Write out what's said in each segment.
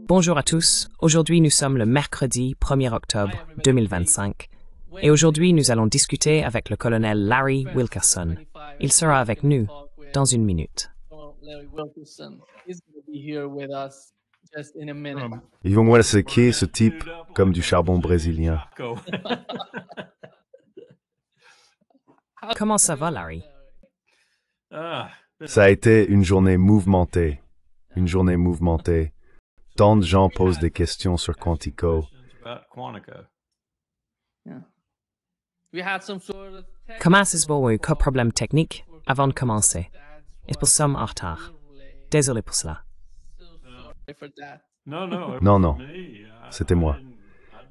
Bonjour à tous, aujourd'hui nous sommes le mercredi 1er octobre 2025 et aujourd'hui nous allons discuter avec le colonel Larry Wilkerson. Il sera avec nous dans une minute. Ils vont me séquer ce type comme du charbon brésilien. Comment ça va Larry? Ça a été une journée mouvementée. Tant de gens posent des questions sur Quantico. Commences vous cas problème technique avant de commencer. Et pour sommes en retard. Désolé pour cela. Non, c'était moi.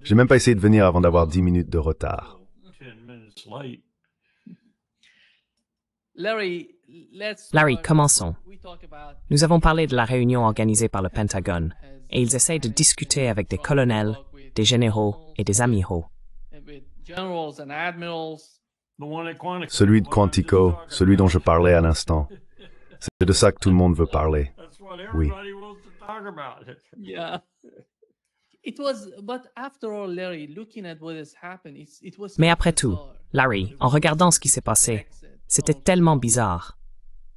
J'ai même pas essayé de venir avant d'avoir 10 minutes de retard. Larry, commençons. Nous avons parlé de la réunion organisée par le Pentagone et ils essayent de discuter avec des colonels, des généraux et des amiraux. Celui de Quantico, celui dont je parlais à l'instant. C'est de ça que tout le monde veut parler. Oui. Mais après tout, Larry, en regardant ce qui s'est passé, c'était tellement bizarre.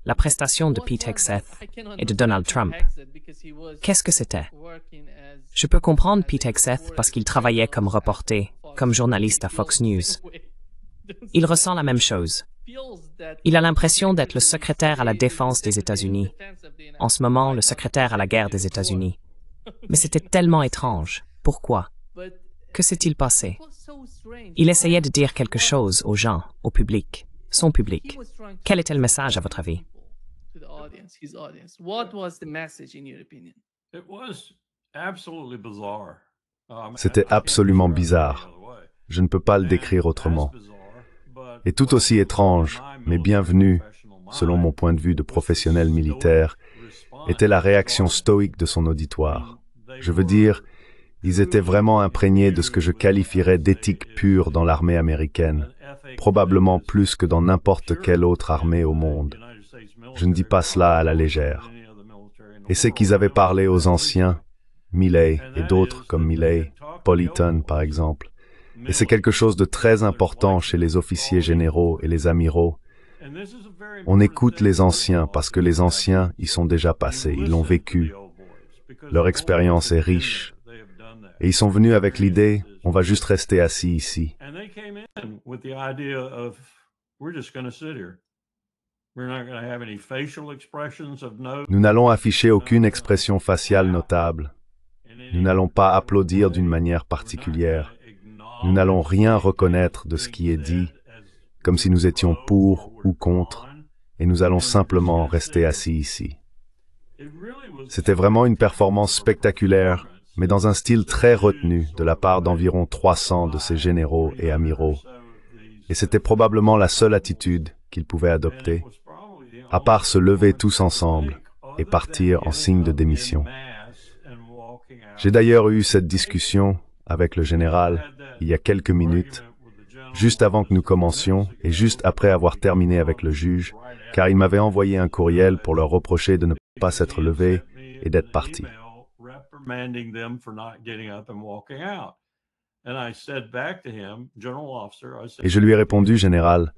La prestation de Pete Hegseth et de Donald Trump. Qu'est-ce que c'était? Je peux comprendre Pete Hegseth parce qu'il travaillait comme reporter, comme journaliste à Fox News. Il ressent la même chose. Il a l'impression d'être le secrétaire à la défense des États-Unis. En ce moment, le secrétaire à la guerre des États-Unis. Mais c'était tellement étrange. Pourquoi? Que s'est-il passé? Il essayait de dire quelque chose aux gens, au public, son public. Quel était le message à votre avis? C'était absolument bizarre. Je ne peux pas le décrire autrement. Et tout aussi étrange, mais bienvenu, selon mon point de vue de professionnel militaire, était la réaction stoïque de son auditoire. Je veux dire, ils étaient vraiment imprégnés de ce que je qualifierais d'éthique pure dans l'armée américaine, probablement plus que dans n'importe quelle autre armée au monde. Je ne dis pas cela à la légère. Et c'est qu'ils avaient parlé aux anciens, Milley et d'autres comme Milley, Politon par exemple. Et c'est quelque chose de très important chez les officiers généraux et les amiraux. On écoute les anciens parce que les anciens y sont déjà passés, ils l'ont vécu. Leur expérience est riche. Et ils sont venus avec l'idée, on va juste rester assis ici. Nous n'allons afficher aucune expression faciale notable. Nous n'allons pas applaudir d'une manière particulière. Nous n'allons rien reconnaître de ce qui est dit, comme si nous étions pour ou contre, et nous allons simplement rester assis ici. C'était vraiment une performance spectaculaire, mais dans un style très retenu de la part d'environ 300 de ces généraux et amiraux. Et c'était probablement la seule attitude qu'ils pouvaient adopter, à part se lever tous ensemble et partir en signe de démission. J'ai d'ailleurs eu cette discussion avec le général il y a quelques minutes, juste avant que nous commencions et juste après avoir terminé avec le juge, car il m'avait envoyé un courriel pour leur reprocher de ne pas s'être levés et d'être partis. Et je lui ai répondu, général,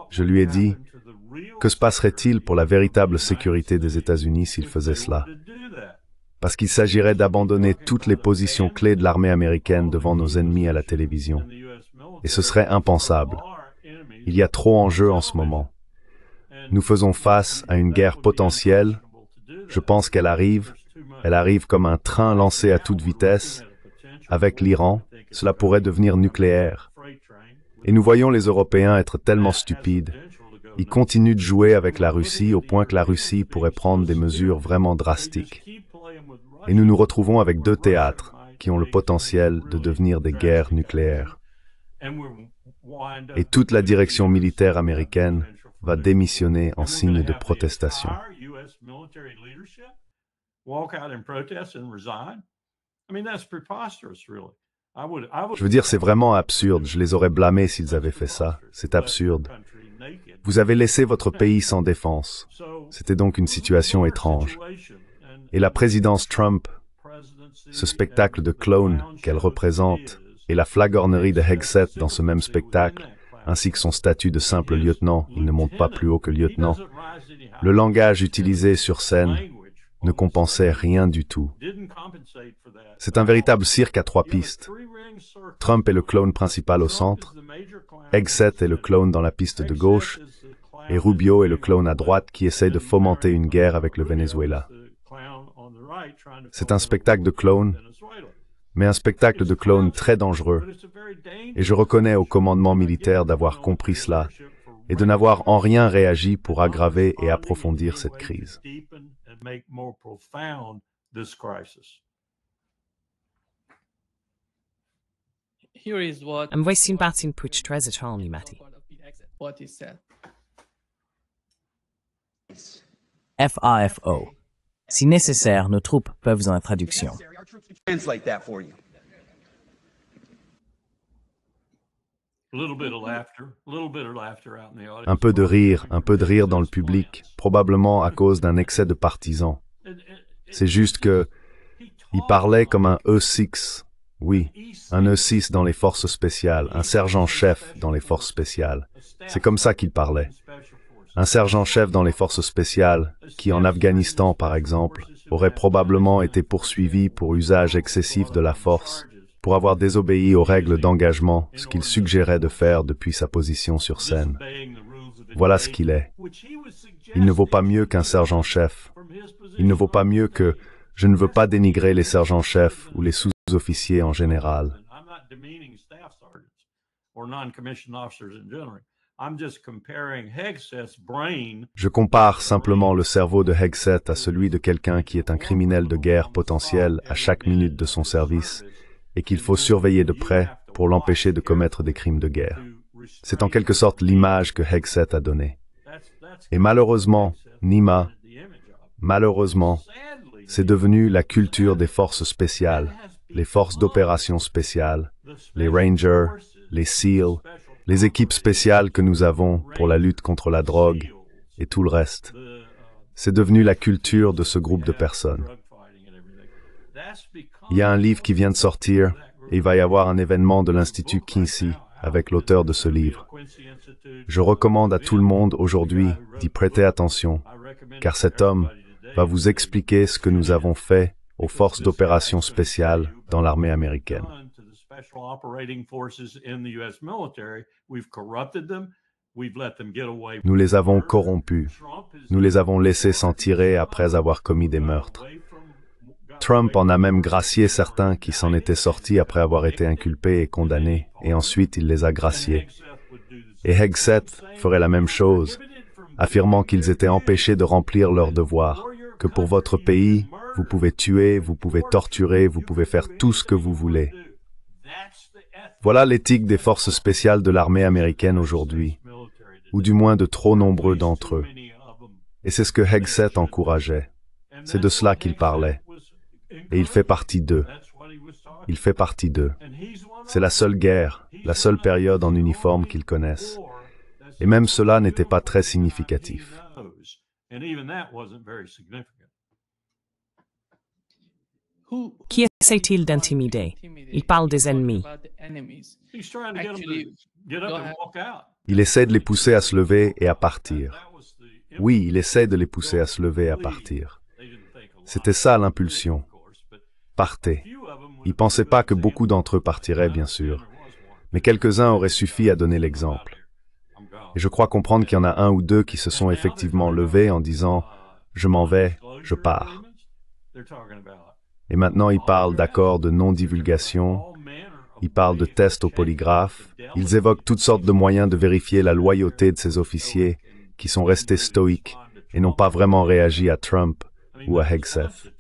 je lui ai dit, que se passerait-il pour la véritable sécurité des États-Unis s'ils faisaient cela? Parce qu'il s'agirait d'abandonner toutes les positions clés de l'armée américaine devant nos ennemis à la télévision. Et ce serait impensable. Il y a trop en jeu en ce moment. Nous faisons face à une guerre potentielle. Je pense qu'elle arrive. Elle arrive comme un train lancé à toute vitesse. Avec l'Iran, cela pourrait devenir nucléaire. Et nous voyons les Européens être tellement stupides. Ils continuent de jouer avec la Russie au point que la Russie pourrait prendre des mesures vraiment drastiques. Et nous nous retrouvons avec deux théâtres qui ont le potentiel de devenir des guerres nucléaires. Et toute la direction militaire américaine va démissionner en signe de protestation. Je veux dire, c'est vraiment absurde. Je les aurais blâmés s'ils avaient fait ça. C'est absurde. Vous avez laissé votre pays sans défense. C'était donc une situation étrange. Et la présidence Trump, ce spectacle de clown qu'elle représente, et la flagornerie de Hegseth dans ce même spectacle, ainsi que son statut de simple lieutenant, il ne monte pas plus haut que lieutenant, le langage utilisé sur scène ne compensait rien du tout. C'est un véritable cirque à 3 pistes. Trump est le clown principal au centre, Hegseth est le clown dans la piste de gauche, et Rubio est le clown à droite qui essaie de fomenter une guerre avec le Venezuela. C'est un spectacle de clown, mais un spectacle de clown très dangereux. Et je reconnais au commandement militaire d'avoir compris cela et de n'avoir en rien réagi pour aggraver et approfondir cette crise. Voici une partie de putsch très étrange, Matty. FAFO. Si nécessaire, nos troupes peuvent en traduction. Translate that for you. Un peu de rire dans le public, probablement à cause d'un excès de partisans. C'est juste que il parlait comme un E6, oui, un E6 dans les forces spéciales, un sergent-chef dans les forces spéciales. C'est comme ça qu'il parlait. Un sergent-chef dans les forces spéciales, qui en Afghanistan par exemple, aurait probablement été poursuivi pour usage excessif de la force, pour avoir désobéi aux règles d'engagement, ce qu'il suggérait de faire depuis sa position sur scène. Voilà ce qu'il est. Il ne vaut pas mieux qu'un sergent-chef. Il ne vaut pas mieux que je ne veux pas dénigrer les sergents-chefs ou les sous-officiers en général. Je compare simplement le cerveau de Hegseth à celui de quelqu'un qui est un criminel de guerre potentiel à chaque minute de son service et qu'il faut surveiller de près pour l'empêcher de commettre des crimes de guerre. C'est en quelque sorte l'image que Hegseth a donnée. Et malheureusement, Nima, malheureusement, c'est devenu la culture des forces spéciales, les forces d'opération spéciales, les Rangers, les SEAL, les équipes spéciales que nous avons pour la lutte contre la drogue et tout le reste. C'est devenu la culture de ce groupe de personnes. Il y a un livre qui vient de sortir et il va y avoir un événement de l'Institut Quincy avec l'auteur de ce livre. Je recommande à tout le monde aujourd'hui d'y prêter attention, car cet homme va vous expliquer ce que nous avons fait aux forces d'opération spéciales dans l'armée américaine. Nous les avons corrompus. Nous les avons laissés s'en tirer après avoir commis des meurtres. Trump en a même gracié certains qui s'en étaient sortis après avoir été inculpés et condamnés, et ensuite il les a graciés. Et Hegseth ferait la même chose, affirmant qu'ils étaient empêchés de remplir leurs devoirs, que pour votre pays, vous pouvez tuer, vous pouvez torturer, vous pouvez faire tout ce que vous voulez. Voilà l'éthique des forces spéciales de l'armée américaine aujourd'hui, ou du moins de trop nombreux d'entre eux. Et c'est ce que Hegseth encourageait. C'est de cela qu'il parlait. Et il fait partie d'eux. Il fait partie d'eux. C'est la seule guerre, la seule période en uniforme qu'ils connaissent. Et même cela n'était pas très significatif. Qui essaie-t-il d'intimider? Il parle des ennemis. Il essaie de les pousser à se lever et à partir. Oui, il essaie de les pousser à se lever et à partir. C'était ça l'impulsion. Partez. Il ne pensait pas que beaucoup d'entre eux partiraient, bien sûr. Mais quelques-uns auraient suffi à donner l'exemple. Et je crois comprendre qu'il y en a un ou deux qui se sont effectivement levés en disant « Je m'en vais, je pars ». Et maintenant, ils parlent d'accords de non-divulgation, ils parlent de tests au polygraphe, ils évoquent toutes sortes de moyens de vérifier la loyauté de ces officiers qui sont restés stoïques et n'ont pas vraiment réagi à Trump ou à Hegseth.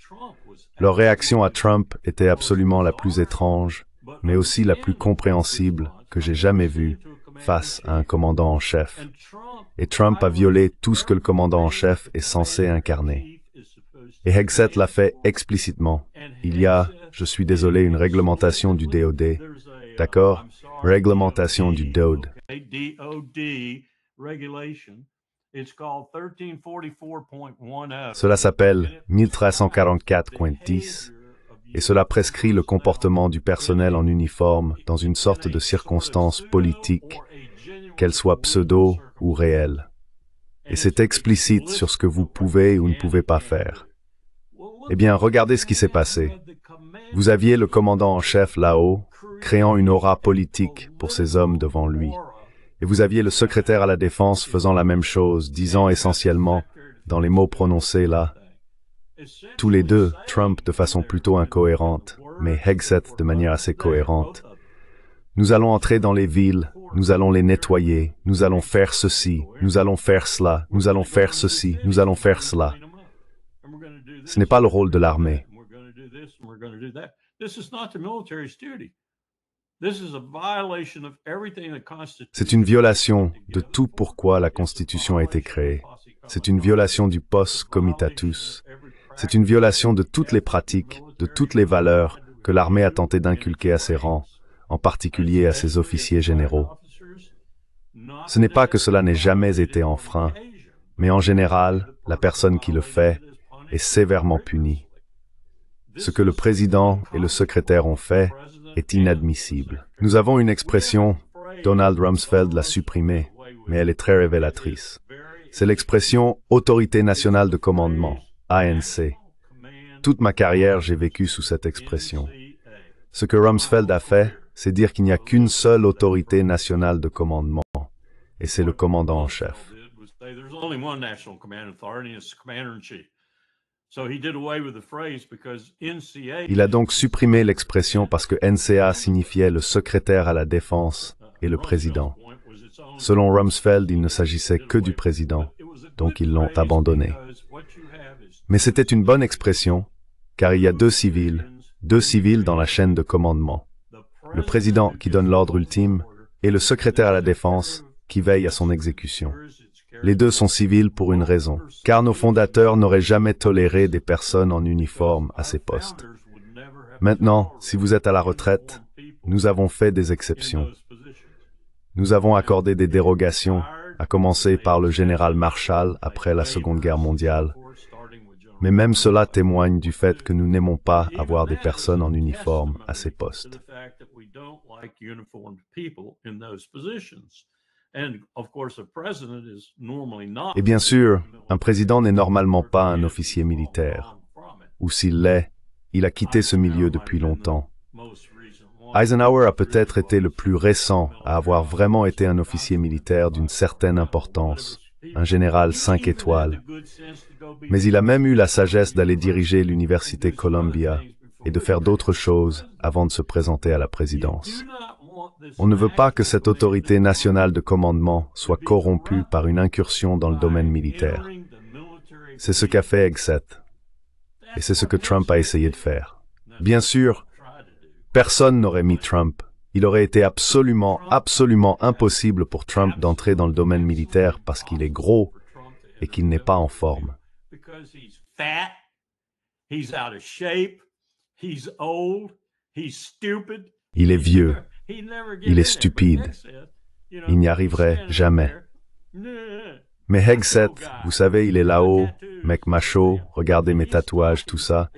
Leur réaction à Trump était absolument la plus étrange, mais aussi la plus compréhensible que j'ai jamais vue face à un commandant en chef. Et Trump a violé tout ce que le commandant en chef est censé incarner. Et Hegseth l'a fait explicitement. Il y a, Je suis désolé, une réglementation du DOD. D'accord? Réglementation du DOD. Cela s'appelle 1344.10 et cela prescrit le comportement du personnel en uniforme dans une sorte de circonstance politique, qu'elle soit pseudo ou réelle. Et c'est explicite sur ce que vous pouvez ou ne pouvez pas faire. Eh bien, regardez ce qui s'est passé. Vous aviez le commandant en chef là-haut, créant une aura politique pour ces hommes devant lui. Et vous aviez le secrétaire à la défense faisant la même chose, disant essentiellement, dans les mots prononcés là, tous les deux, Trump de façon plutôt incohérente, mais Hegseth de manière assez cohérente. Nous allons entrer dans les villes, nous allons les nettoyer, nous allons faire ceci, nous allons faire cela, nous allons faire ceci, nous allons faire cela. Ce n'est pas le rôle de l'armée. C'est une violation de tout pourquoi la Constitution a été créée. C'est une violation du Pos Comitatus. C'est une violation de toutes les pratiques, de toutes les valeurs que l'armée a tenté d'inculquer à ses rangs, en particulier à ses officiers généraux. Ce n'est pas que cela n'ait jamais été enfreint, mais en général, la personne qui le fait est sévèrement punie. Ce que le président et le secrétaire ont fait est inadmissible. Nous avons une expression, Donald Rumsfeld l'a supprimée, mais elle est très révélatrice. C'est l'expression « Autorité nationale de commandement », ANC. Toute ma carrière, j'ai vécu sous cette expression. Ce que Rumsfeld a fait, c'est dire qu'il n'y a qu'une seule autorité nationale de commandement, et c'est le commandant en chef. Il a donc supprimé l'expression parce que NCA signifiait le secrétaire à la défense et le président. Selon Rumsfeld, il ne s'agissait que du président, donc ils l'ont abandonné. Mais c'était une bonne expression, car il y a deux civils dans la chaîne de commandement. Le président qui donne l'ordre ultime et le secrétaire à la défense qui veille à son exécution. Les deux sont civils pour une raison, car nos fondateurs n'auraient jamais toléré des personnes en uniforme à ces postes. Maintenant, si vous êtes à la retraite, nous avons fait des exceptions. Nous avons accordé des dérogations, à commencer par le général Marshall après la Seconde Guerre mondiale. Mais même cela témoigne du fait que nous n'aimons pas avoir des personnes en uniforme à ces postes. Et bien sûr, un président n'est normalement pas un officier militaire. Ou s'il l'est, il a quitté ce milieu depuis longtemps. Eisenhower a peut-être été le plus récent à avoir vraiment été un officier militaire d'une certaine importance, un général 5 étoiles. Mais il a même eu la sagesse d'aller diriger l'université Columbia et de faire d'autres choses avant de se présenter à la présidence. On ne veut pas que cette autorité nationale de commandement soit corrompue par une incursion dans le domaine militaire. C'est ce qu'a fait Hegseth. Et c'est ce que Trump a essayé de faire. Bien sûr, personne n'aurait mis Trump. Il aurait été absolument impossible pour Trump d'entrer dans le domaine militaire parce qu'il est gros et qu'il n'est pas en forme. Il est vieux. Il est stupide. Il n'y arriverait jamais. Mais Hegseth, vous savez, il est là-haut, mec macho, regardez mes tatouages, tout ça.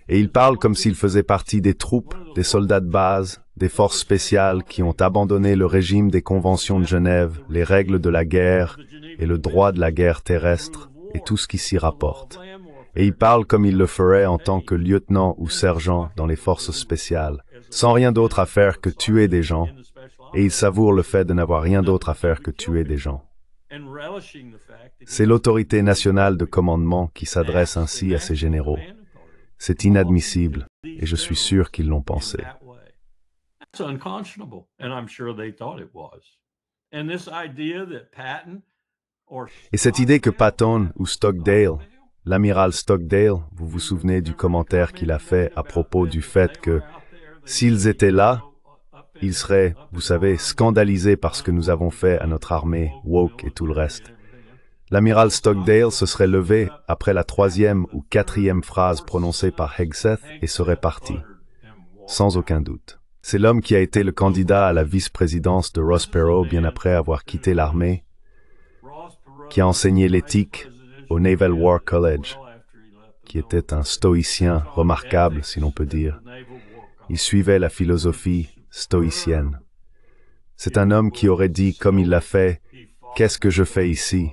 Et il parle comme s'il faisait partie des troupes, des soldats de base, des forces spéciales qui ont abandonné le régime des conventions de Genève, les règles de la guerre et le droit de la guerre terrestre et tout ce qui s'y rapporte. Et il parle comme il le ferait en tant que lieutenant ou sergent dans les forces spéciales, sans rien d'autre à faire que tuer des gens, et il savoure le fait de n'avoir rien d'autre à faire que tuer des gens. C'est l'autorité nationale de commandement qui s'adresse ainsi à ses généraux. C'est inadmissible, et je suis sûr qu'ils l'ont pensé. Et cette idée que Patton ou Stockdale, l'amiral Stockdale, vous vous souvenez du commentaire qu'il a fait à propos du fait que s'ils étaient là, ils seraient, vous savez, scandalisés par ce que nous avons fait à notre armée, woke et tout le reste. L'amiral Stockdale se serait levé après la 3e ou 4e phrase prononcée par Hegseth et serait parti. sans aucun doute. C'est l'homme qui a été le candidat à la vice-présidence de Ross Perot bien après avoir quitté l'armée, qui a enseigné l'éthique au Naval War College, qui était un stoïcien remarquable, si l'on peut dire. Il suivait la philosophie stoïcienne. C'est un homme qui aurait dit, comme il l'a fait, « Qu'est-ce que je fais ici ?»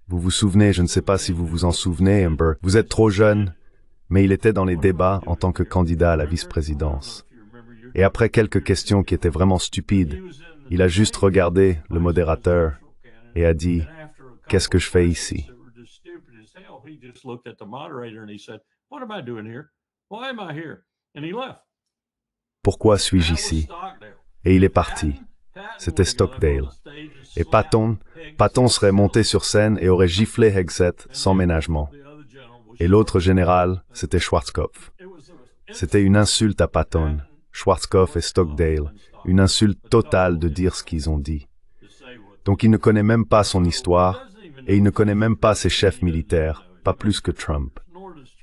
Vous vous souvenez, je ne sais pas si vous vous en souvenez, Amber, vous êtes trop jeune, mais il était dans les débats en tant que candidat à la vice-présidence. Et après quelques questions qui étaient vraiment stupides, il a juste regardé le modérateur et a dit « Qu'est-ce que je fais ici ?» Pourquoi suis-je ici? Et il est parti. C'était Stockdale. Et Patton serait monté sur scène et aurait giflé Hegseth sans ménagement. Et l'autre général, c'était Schwarzkopf. C'était une insulte à Patton, Schwarzkopf et Stockdale, une insulte totale de dire ce qu'ils ont dit. Donc il ne connaît même pas son histoire, et il ne connaît même pas ses chefs militaires, pas plus que Trump.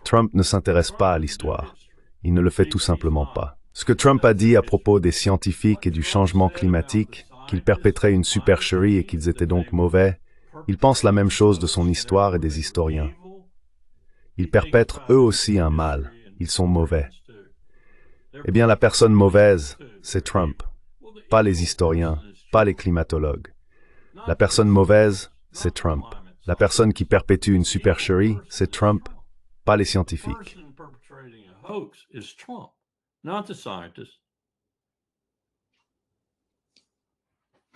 Trump ne s'intéresse pas à l'histoire. Il ne le fait tout simplement pas. Ce que Trump a dit à propos des scientifiques et du changement climatique, qu'ils perpétraient une supercherie et qu'ils étaient donc mauvais, il pense la même chose de son histoire et des historiens. Ils perpètrent eux aussi un mal. Ils sont mauvais. Eh bien, la personne mauvaise, c'est Trump. Pas les historiens, pas les climatologues. La personne mauvaise, c'est Trump. La personne qui perpétue une supercherie, c'est Trump, pas les scientifiques.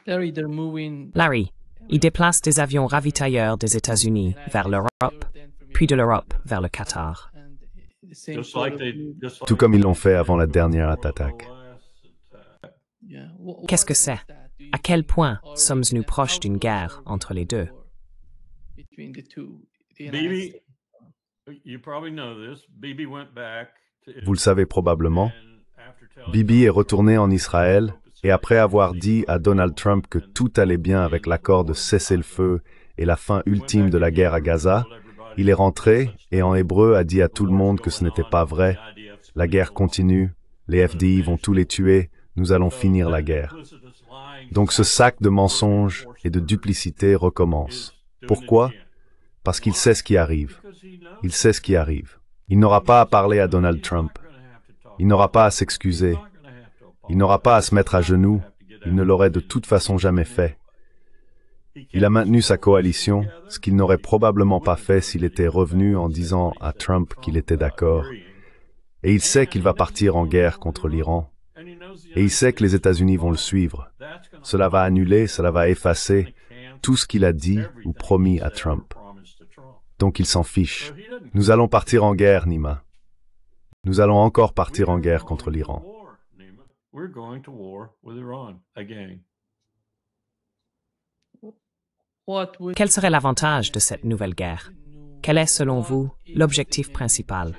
Larry, il déplace des avions ravitailleurs des États-Unis vers l'Europe, puis de l'Europe vers le Qatar. Tout comme ils l'ont fait avant la dernière attaque. Qu'est-ce que c'est? À quel point sommes-nous proches d'une guerre entre les deux? Vous le savez probablement, Bibi est retourné en Israël et après avoir dit à Donald Trump que tout allait bien avec l'accord de cessez-le-feu et la fin ultime de la guerre à Gaza, il est rentré et en hébreu a dit à tout le monde que ce n'était pas vrai. La guerre continue, les FDI vont tous les tuer, nous allons finir la guerre. Donc ce sac de mensonges et de duplicité recommence. Pourquoi? Parce qu'il sait ce qui arrive. Il sait ce qui arrive. Il n'aura pas à parler à Donald Trump. Il n'aura pas à s'excuser. Il n'aura pas à se mettre à genoux. Il ne l'aurait de toute façon jamais fait. Il a maintenu sa coalition, ce qu'il n'aurait probablement pas fait s'il était revenu en disant à Trump qu'il était d'accord. Et il sait qu'il va partir en guerre contre l'Iran. Et il sait que les États-Unis vont le suivre. Cela va annuler, cela va effacer tout ce qu'il a dit ou promis à Trump. Donc il s'en fiche. Nous allons partir en guerre, Nima. Nous allons encore partir en guerre contre l'Iran. Quel serait l'avantage de cette nouvelle guerre? Quel est, selon vous, l'objectif principal?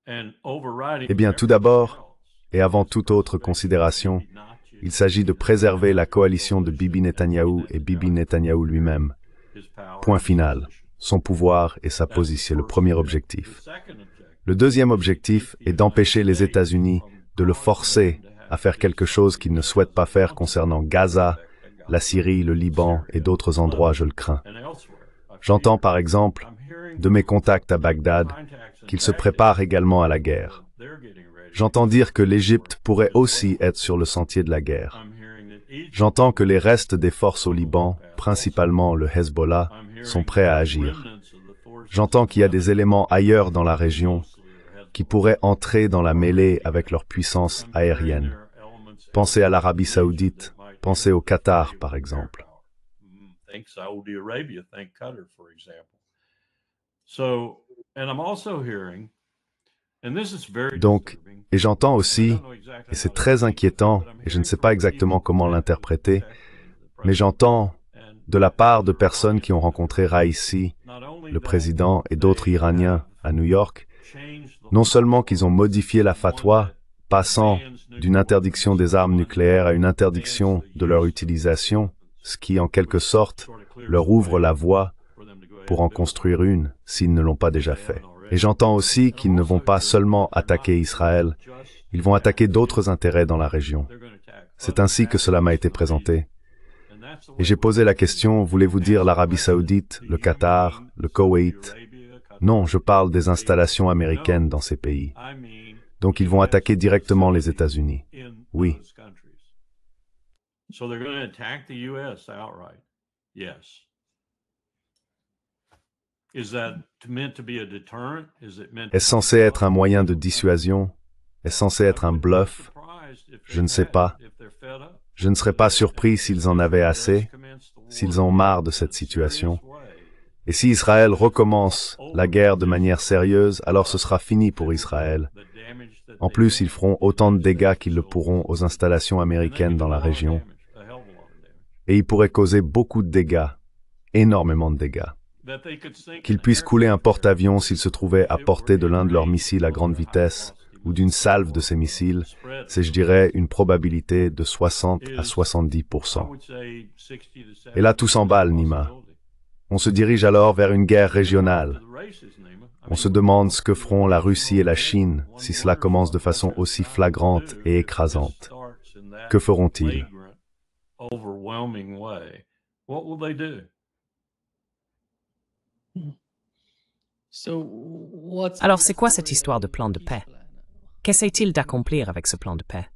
Eh bien, tout d'abord, et avant toute autre considération, il s'agit de préserver la coalition de Bibi Netanyahou et Bibi Netanyahou lui-même. Point final. Son pouvoir et sa position, le premier objectif. Le deuxième objectif est d'empêcher les États-Unis de le forcer à faire quelque chose qu'il ne souhaite pas faire concernant Gaza, la Syrie, le Liban et d'autres endroits, je le crains. J'entends par exemple, de mes contacts à Bagdad, qu'il se prépare également à la guerre. J'entends dire que l'Égypte pourrait aussi être sur le sentier de la guerre. J'entends que les restes des forces au Liban, principalement le Hezbollah, sont prêts à agir. J'entends qu'il y a des éléments ailleurs dans la région qui pourraient entrer dans la mêlée avec leur puissance aérienne. Pensez à l'Arabie Saoudite, pensez au Qatar, par exemple. Donc, et j'entends aussi, et c'est très inquiétant, et je ne sais pas exactement comment l'interpréter, mais j'entends de la part de personnes qui ont rencontré Raisi, le président et d'autres Iraniens à New York, non seulement qu'ils ont modifié la fatwa, passant d'une interdiction des armes nucléaires à une interdiction de leur utilisation, ce qui, en quelque sorte, leur ouvre la voie pour en construire une, s'ils ne l'ont pas déjà fait. Et j'entends aussi qu'ils ne vont pas seulement attaquer Israël, ils vont attaquer d'autres intérêts dans la région. C'est ainsi que cela m'a été présenté. Et j'ai posé la question, voulez-vous dire l'Arabie Saoudite, le Qatar, le Koweït? Non, je parle des installations américaines dans ces pays. Donc ils vont attaquer directement les États-Unis. Oui. Est-ce censé être un moyen de dissuasion? Est-ce censé être un bluff? Je ne sais pas. Je ne serais pas surpris s'ils en avaient assez, s'ils ont marre de cette situation. Et si Israël recommence la guerre de manière sérieuse, alors ce sera fini pour Israël. En plus, ils feront autant de dégâts qu'ils le pourront aux installations américaines dans la région. Et ils pourraient causer beaucoup de dégâts, énormément de dégâts. Qu'ils puissent couler un porte-avions s'il se trouvait à portée de l'un de leurs missiles à grande vitesse, ou d'une salve de ces missiles, c'est, je dirais, une probabilité de 60 à 70%. Et là, tout s'emballe, Nima. On se dirige alors vers une guerre régionale. On se demande ce que feront la Russie et la Chine si cela commence de façon aussi flagrante et écrasante. Que feront-ils? Alors c'est quoi cette histoire de plan de paix? Qu'essaient-ils d'accomplir avec ce plan de paix?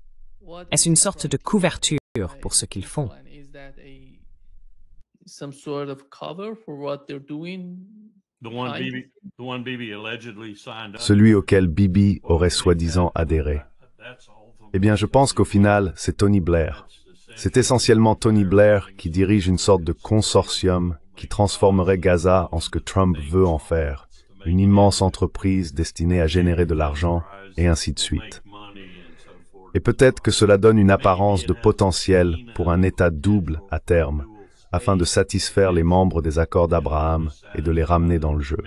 Est-ce une sorte de couverture pour ce qu'ils font? Celui auquel Bibi aurait soi-disant adhéré. Eh bien, je pense qu'au final, c'est Tony Blair. C'est essentiellement Tony Blair qui dirige une sorte de consortium qui transformerait Gaza en ce que Trump veut en faire, une immense entreprise destinée à générer de l'argent, et ainsi de suite. Et peut-être que cela donne une apparence de potentiel pour un État double à terme, afin de satisfaire les membres des accords d'Abraham et de les ramener dans le jeu.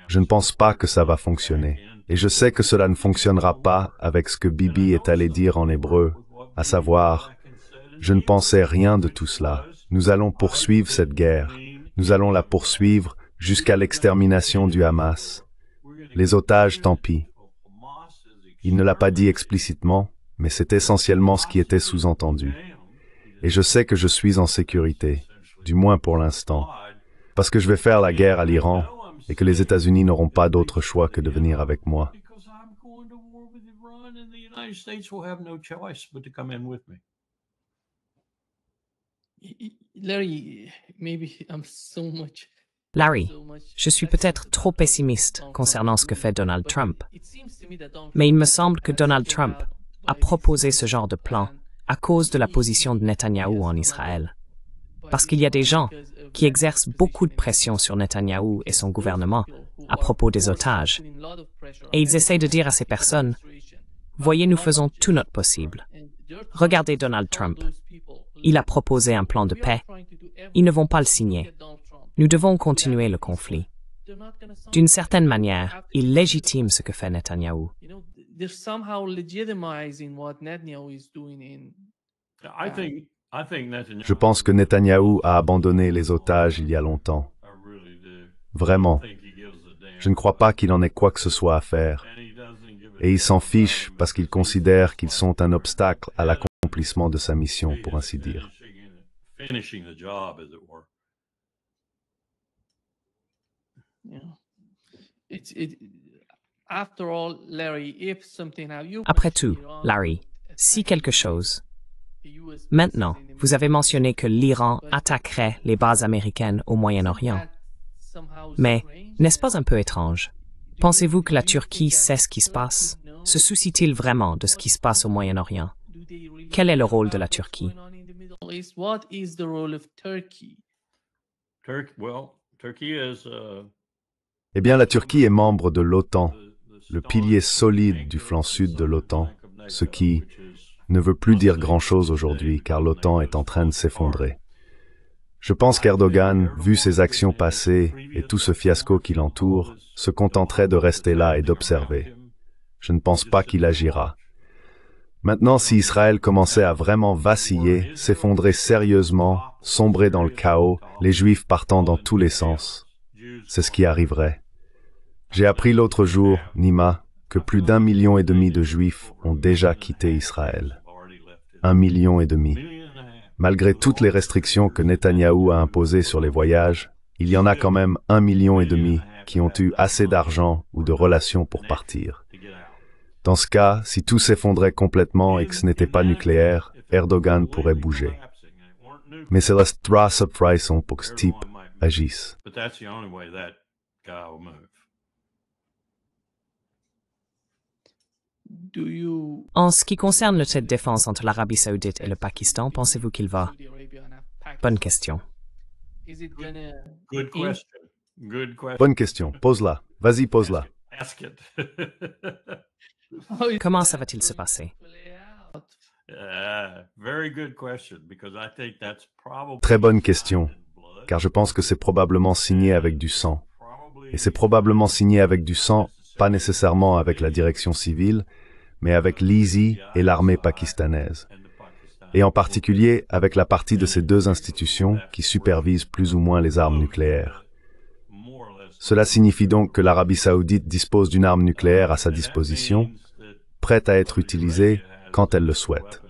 Je ne pense pas que ça va fonctionner, et je sais que cela ne fonctionnera pas avec ce que Bibi est allé dire en hébreu, à savoir, je ne pensais rien de tout cela. Nous allons poursuivre cette guerre. Nous allons la poursuivre jusqu'à l'extermination du Hamas. Les otages, tant pis. Il ne l'a pas dit explicitement, mais c'est essentiellement ce qui était sous-entendu. Et je sais que je suis en sécurité, du moins pour l'instant, parce que je vais faire la guerre à l'Iran et que les États-Unis n'auront pas d'autre choix que de venir avec moi. Larry, je suis peut-être trop pessimiste concernant ce que fait Donald Trump, mais il me semble que Donald Trump a proposé ce genre de plan à cause de la position de Netanyahou en Israël. Parce qu'il y a des gens qui exercent beaucoup de pression sur Netanyahou et son gouvernement à propos des otages, et ils essaient de dire à ces personnes, « Voyez, nous faisons tout notre possible. Regardez Donald Trump. Il a proposé un plan de paix. Ils ne vont pas le signer. Nous devons continuer le conflit. » D'une certaine manière, il légitime ce que fait Netanyahou. Je pense que Netanyahou a abandonné les otages il y a longtemps. Vraiment. Je ne crois pas qu'il en ait quoi que ce soit à faire. Et il s'en fiche parce qu'il considère qu'ils sont un obstacle à l'accomplissement de sa mission, pour ainsi dire. Après tout, Larry, si quelque chose... Maintenant, vous avez mentionné que l'Iran attaquerait les bases américaines au Moyen-Orient. Mais, n'est-ce pas un peu étrange? Pensez-vous que la Turquie sait ce qui se passe? Se soucie-t-il vraiment de ce qui se passe au Moyen-Orient? Quel est le rôle de la Turquie? Eh bien, la Turquie est membre de l'OTAN, le pilier solide du flanc sud de l'OTAN, ce qui ne veut plus dire grand-chose aujourd'hui, car l'OTAN est en train de s'effondrer. Je pense qu'Erdogan, vu ses actions passées et tout ce fiasco qui l'entoure, se contenterait de rester là et d'observer. Je ne pense pas qu'il agira. Maintenant, si Israël commençait à vraiment vaciller, s'effondrer sérieusement, sombrer dans le chaos, les Juifs partant dans tous les sens, c'est ce qui arriverait. J'ai appris l'autre jour, Nima, que plus d'1,5 million de Juifs ont déjà quitté Israël. 1,5 million. Malgré toutes les restrictions que Netanyahou a imposées sur les voyages, il y en a quand même 1,5 million qui ont eu assez d'argent ou de relations pour partir. Dans ce cas, si tout s'effondrait complètement et que ce n'était pas nucléaire, Erdogan pourrait bouger. Mais c'est la Straßenpreisung pour que ce type agisse. En ce qui concerne le trait de défense entre l'Arabie Saoudite et le Pakistan, pensez-vous qu'il va? Bonne question. Good question. Good question. Bonne question, pose-la. Vas-y, pose-la. Ask it. Comment ça va-t-il se passer? Very good question, because I think that's probably Très bonne question, car je pense que c'est probablement signé avec du sang. Et c'est probablement signé avec du sang, pas nécessairement avec la direction civile, mais avec l'ISI et l'armée pakistanaise. Et en particulier avec la partie de ces deux institutions qui supervisent plus ou moins les armes nucléaires. Cela signifie donc que l'Arabie Saoudite dispose d'une arme nucléaire à sa disposition, prête à être utilisée quand elle le souhaite.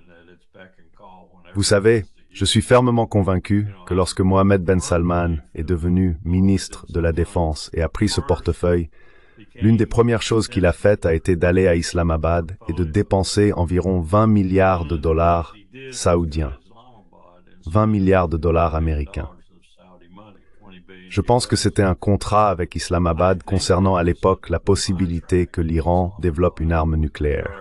Vous savez, je suis fermement convaincu que lorsque Mohammed Ben Salman est devenu ministre de la Défense et a pris ce portefeuille, l'une des premières choses qu'il a faites a été d'aller à Islamabad et de dépenser environ 20 milliards de dollars saoudiens, 20 milliards de dollars américains. Je pense que c'était un contrat avec Islamabad concernant à l'époque la possibilité que l'Iran développe une arme nucléaire.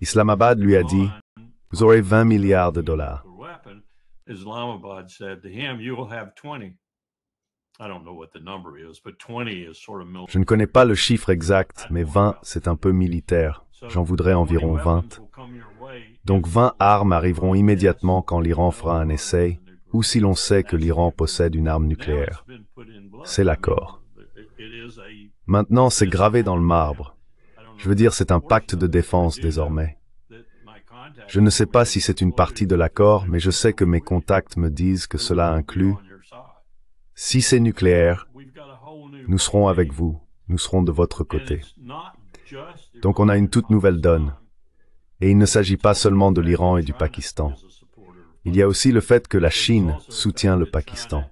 Islamabad lui a dit, « Vous aurez 20 milliards de dollars. » Islamabad said to him, "You will have 20." I don't know what the number is, but 20 is sort of military. Je ne connais pas le chiffre exact, mais 20, c'est un peu militaire. J'en voudrais environ 20. Donc 20 armes arriveront immédiatement quand l'Iran fera un essai, ou si l'on sait que l'Iran possède une arme nucléaire. C'est l'accord. Maintenant, c'est gravé dans le marbre. Je veux dire, c'est un pacte de défense désormais. Je ne sais pas si c'est une partie de l'accord, mais je sais que mes contacts me disent que cela inclut « Si c'est nucléaire, nous serons avec vous, nous serons de votre côté. » Donc on a une toute nouvelle donne. Et il ne s'agit pas seulement de l'Iran et du Pakistan. Il y a aussi le fait que la Chine soutient le Pakistan.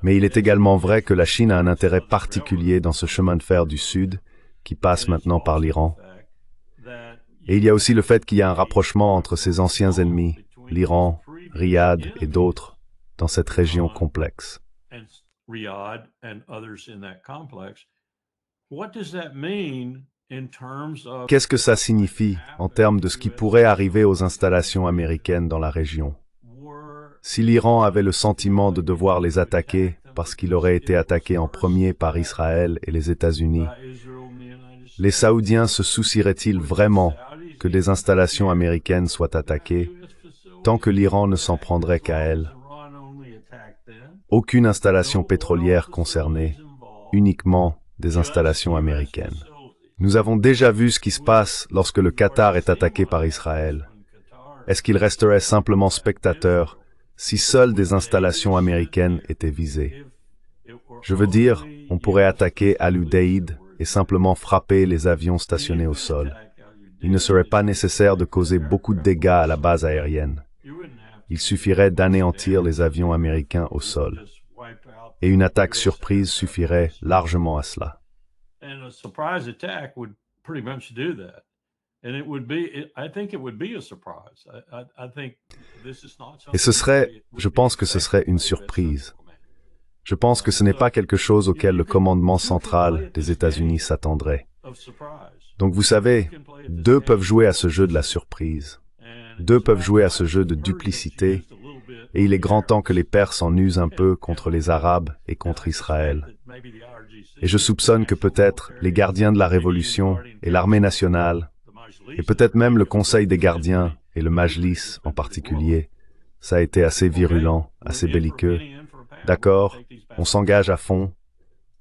Mais il est également vrai que la Chine a un intérêt particulier dans ce chemin de fer du Sud, qui passe maintenant par l'Iran. Et il y a aussi le fait qu'il y a un rapprochement entre ses anciens ennemis, l'Iran, Riyad et d'autres, dans cette région complexe. Qu'est-ce que ça signifie en termes de ce qui pourrait arriver aux installations américaines dans la région? Si l'Iran avait le sentiment de devoir les attaquer parce qu'il aurait été attaqué en premier par Israël et les États-Unis, les Saoudiens se soucieraient-ils vraiment que des installations américaines soient attaquées, tant que l'Iran ne s'en prendrait qu'à elles? Aucune installation pétrolière concernée, uniquement des installations américaines. Nous avons déjà vu ce qui se passe lorsque le Qatar est attaqué par Israël. Est-ce qu'il resterait simplement spectateur si seules des installations américaines étaient visées? Je veux dire, on pourrait attaquer Al-Udeid et simplement frapper les avions stationnés au sol. Il ne serait pas nécessaire de causer beaucoup de dégâts à la base aérienne. Il suffirait d'anéantir les avions américains au sol. Et une attaque surprise suffirait largement à cela. Et ce serait, je pense que ce serait une surprise. Je pense que ce n'est pas quelque chose auquel le commandement central des États-Unis s'attendrait. Donc vous savez, deux peuvent jouer à ce jeu de la surprise. Deux peuvent jouer à ce jeu de duplicité, et il est grand temps que les Perses en usent un peu contre les Arabes et contre Israël. Et je soupçonne que peut-être les gardiens de la Révolution et l'armée nationale, et peut-être même le Conseil des gardiens et le Majlis en particulier, ça a été assez virulent, assez belliqueux. D'accord, on s'engage à fond,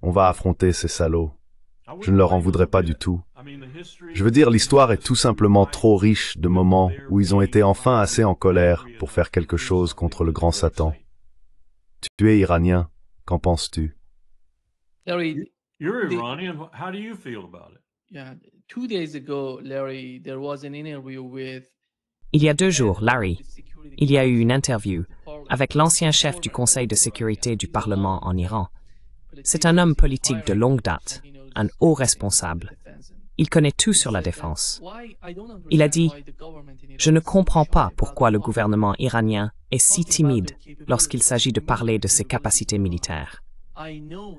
on va affronter ces salauds. Je ne leur en voudrais pas du tout. Je veux dire, l'histoire est tout simplement trop riche de moments où ils ont été enfin assez en colère pour faire quelque chose contre le grand Satan. Tu es iranien, qu'en penses-tu? You're The- Iranian. How do you feel about it? Yeah, 2 days ago, Larry, there was an interview with Il y a 2 jours, Larry, il y a eu une interview avec l'ancien chef du Conseil de sécurité du Parlement en Iran. C'est un homme politique de longue date, un haut responsable. Il connaît tout sur la défense. Il a dit « Je ne comprends pas pourquoi le gouvernement iranien est si timide lorsqu'il s'agit de parler de ses capacités militaires.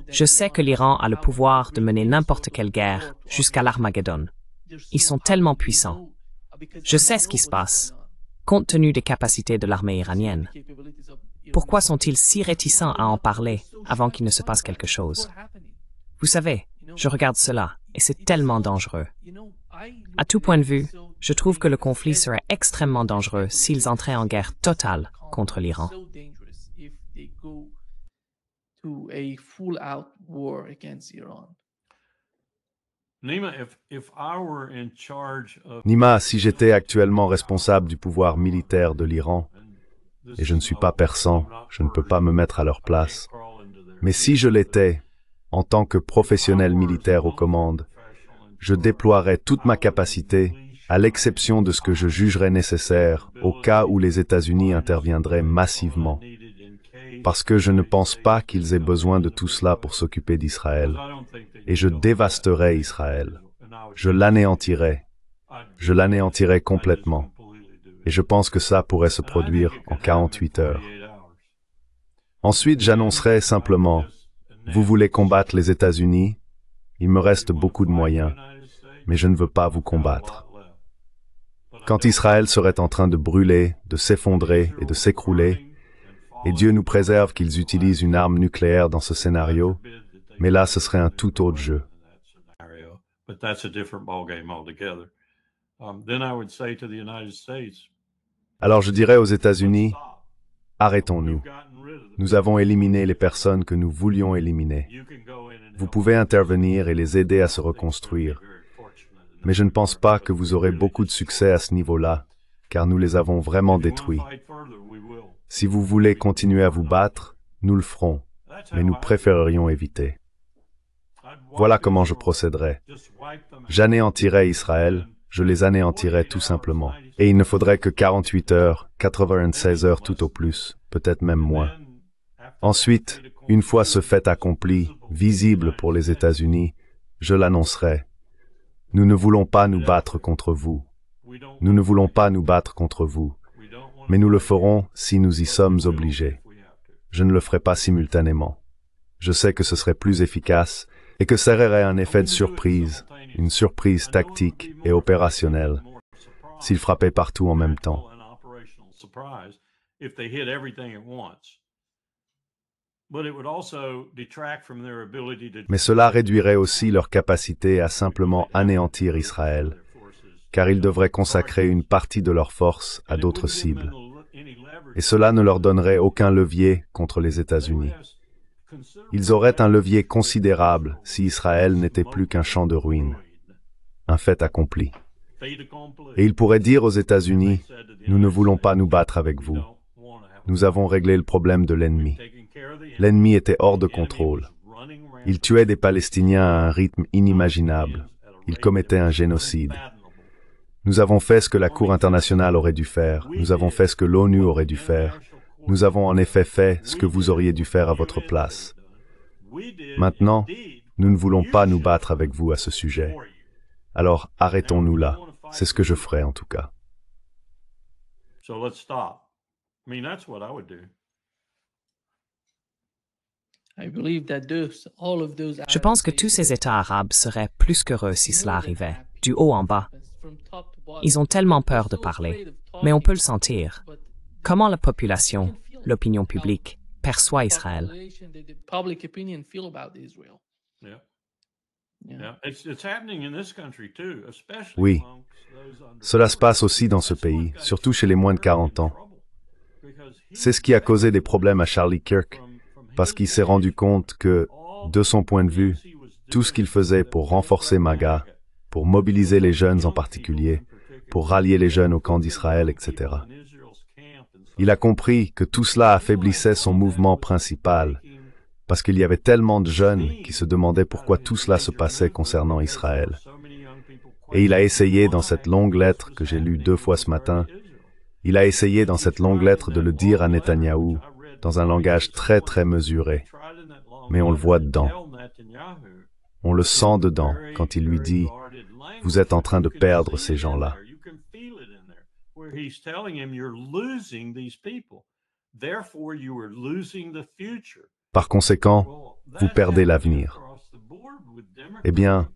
Je sais que l'Iran a le pouvoir de mener n'importe quelle guerre jusqu'à l'Armageddon. Ils sont tellement puissants. Je sais ce qui se passe, compte tenu des capacités de l'armée iranienne. Pourquoi sont-ils si réticents à en parler avant qu'il ne se passe quelque chose? Vous savez, je regarde cela, et c'est tellement dangereux. À tout point de vue, je trouve que le conflit serait extrêmement dangereux s'ils entraient en guerre totale contre l'Iran. To a full-out war against Iran. Nima, if I were in charge of Nima, si j'étais actuellement responsable du pouvoir militaire de l'Iran, et je ne suis pas persan, je ne peux pas me mettre à leur place, mais si je l'étais, en tant que professionnel militaire aux commandes, je déploierais toute ma capacité, à l'exception de ce que je jugerais nécessaire, au cas où les États-Unis interviendraient massivement. Parce que je ne pense pas qu'ils aient besoin de tout cela pour s'occuper d'Israël. Et je dévasterai Israël. Je l'anéantirai. Je l'anéantirai complètement. Et je pense que ça pourrait se produire en 48 heures. Ensuite, j'annoncerai simplement, vous voulez combattre les États-Unis? Il me reste beaucoup de moyens, mais je ne veux pas vous combattre. Quand Israël serait en train de brûler, de s'effondrer et de s'écrouler, et Dieu nous préserve qu'ils utilisent une arme nucléaire dans ce scénario, mais là, ce serait un tout autre jeu. Alors je dirais aux États-Unis, arrêtons-nous. Nous avons éliminé les personnes que nous voulions éliminer. Vous pouvez intervenir et les aider à se reconstruire. Mais je ne pense pas que vous aurez beaucoup de succès à ce niveau-là, car nous les avons vraiment détruits. Si vous voulez continuer à vous battre, nous le ferons, mais nous préférerions éviter. Voilà comment je procéderai. J'anéantirai Israël, je les anéantirai tout simplement. Et il ne faudrait que 48 heures, 96 heures tout au plus, peut-être même moins. Ensuite, une fois ce fait accompli, visible pour les États-Unis, je l'annoncerai. Nous ne voulons pas nous battre contre vous. Nous ne voulons pas nous battre contre vous. Mais nous le ferons si nous y sommes obligés. Je ne le ferai pas simultanément. Je sais que ce serait plus efficace et que ça aurait un effet de surprise, une surprise tactique et opérationnelle, s'ils frappaient partout en même temps. Mais cela réduirait aussi leur capacité à simplement anéantir Israël, car ils devraient consacrer une partie de leurs forces à d'autres cibles. Et cela ne leur donnerait aucun levier contre les États-Unis. Ils auraient un levier considérable si Israël n'était plus qu'un champ de ruines, un fait accompli. Et ils pourraient dire aux États-Unis, « Nous ne voulons pas nous battre avec vous. Nous avons réglé le problème de l'ennemi. L'ennemi était hors de contrôle. Il tuait des Palestiniens à un rythme inimaginable. Il commettait un génocide. Nous avons fait ce que la Cour internationale aurait dû faire. Nous avons fait ce que l'ONU aurait dû faire. Nous avons en effet fait ce que vous auriez dû faire à votre place. Maintenant, nous ne voulons pas nous battre avec vous à ce sujet. Alors, arrêtons-nous là. C'est ce que je ferai en tout cas. Je pense que tous ces États arabes seraient plus qu'heureux si cela arrivait, du haut en bas. Ils ont tellement peur de parler, mais on peut le sentir. Comment la population, l'opinion publique, perçoit Israël? Oui, cela se passe aussi dans ce pays, surtout chez les moins de 40 ans. C'est ce qui a causé des problèmes à Charlie Kirk, parce qu'il s'est rendu compte que, de son point de vue, tout ce qu'il faisait pour renforcer MAGA, pour mobiliser les jeunes en particulier, pour rallier les jeunes au camp d'Israël, etc. Il a compris que tout cela affaiblissait son mouvement principal, parce qu'il y avait tellement de jeunes qui se demandaient pourquoi tout cela se passait concernant Israël. Et il a essayé dans cette longue lettre que j'ai lue 2 fois ce matin, il a essayé dans cette longue lettre de le dire à Netanyahou dans un langage très très mesuré. Mais on le voit dedans. On le sent dedans quand il lui dit « Vous êtes en train de perdre ces gens-là ». Par conséquent, vous perdez l'avenir. Eh bien,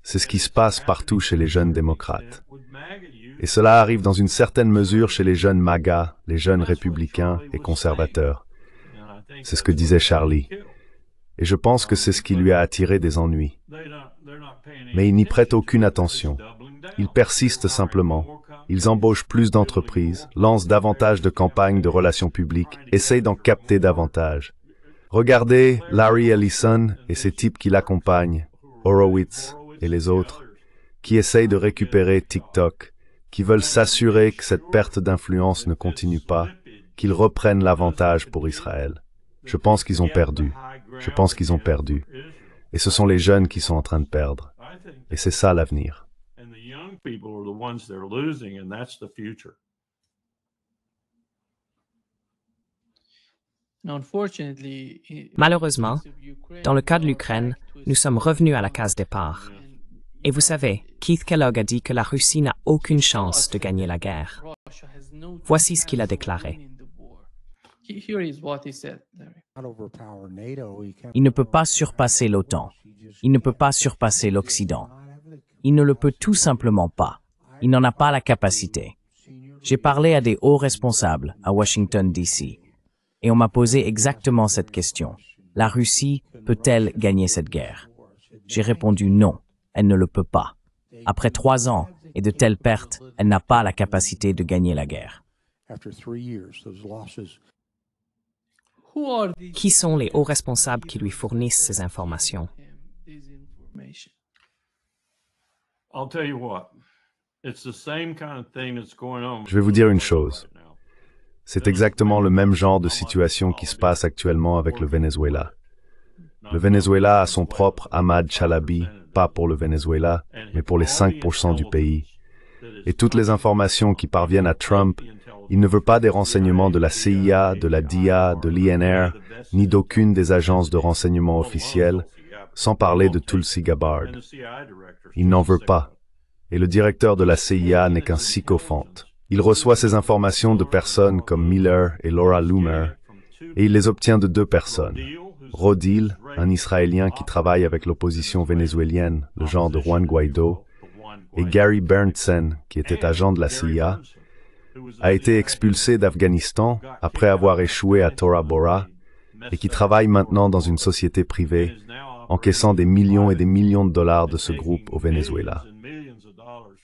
c'est ce qui se passe partout chez les jeunes démocrates. Et cela arrive dans une certaine mesure chez les jeunes MAGA, les jeunes républicains et conservateurs. C'est ce que disait Charlie. Et je pense que c'est ce qui lui a attiré des ennuis. Mais ils n'y prêtent aucune attention. Ils persistent simplement. Ils embauchent plus d'entreprises, lancent davantage de campagnes de relations publiques, essayent d'en capter davantage. Regardez Larry Ellison et ces types qui l'accompagnent, Horowitz et les autres, qui essayent de récupérer TikTok, qui veulent s'assurer que cette perte d'influence ne continue pas, qu'ils reprennent l'avantage pour Israël. Je pense qu'ils ont perdu. Je pense qu'ils ont perdu. Et ce sont les jeunes qui sont en train de perdre. Et c'est ça l'avenir. Malheureusement, dans le cas de l'Ukraine, nous sommes revenus à la case départ. Et vous savez, Keith Kellogg a dit que la Russie n'a aucune chance de gagner la guerre. Voici ce qu'il a déclaré. Il ne peut pas surpasser l'OTAN. Il ne peut pas surpasser l'Occident. Il ne le peut tout simplement pas. Il n'en a pas la capacité. J'ai parlé à des hauts responsables à Washington, D.C. et on m'a posé exactement cette question. La Russie peut-elle gagner cette guerre? J'ai répondu non, elle ne le peut pas. Après 3 ans et de telles pertes, elle n'a pas la capacité de gagner la guerre. Qui sont les hauts responsables qui lui fournissent ces informations? Je vais vous dire une chose. C'est exactement le même genre de situation qui se passe actuellement avec le Venezuela. Le Venezuela a son propre Ahmad Chalabi, pas pour le Venezuela, mais pour les 5% du pays. Et toutes les informations qui parviennent à Trump, il ne veut pas des renseignements de la CIA, de la DIA, de l'INR, ni d'aucune des agences de renseignement officielles, sans parler de Tulsi Gabbard. Il n'en veut pas. Et le directeur de la CIA n'est qu'un sycophante. Il reçoit ces informations de personnes comme Miller et Laura Loomer, et il les obtient de 2 personnes. Rodil, un Israélien qui travaille avec l'opposition vénézuélienne, le genre de Juan Guaido, et Gary Berntsen, qui était agent de la CIA, a été expulsé d'Afghanistan après avoir échoué à Tora Bora et qui travaille maintenant dans une société privée, encaissant des millions et des millions de dollars de ce groupe au Venezuela,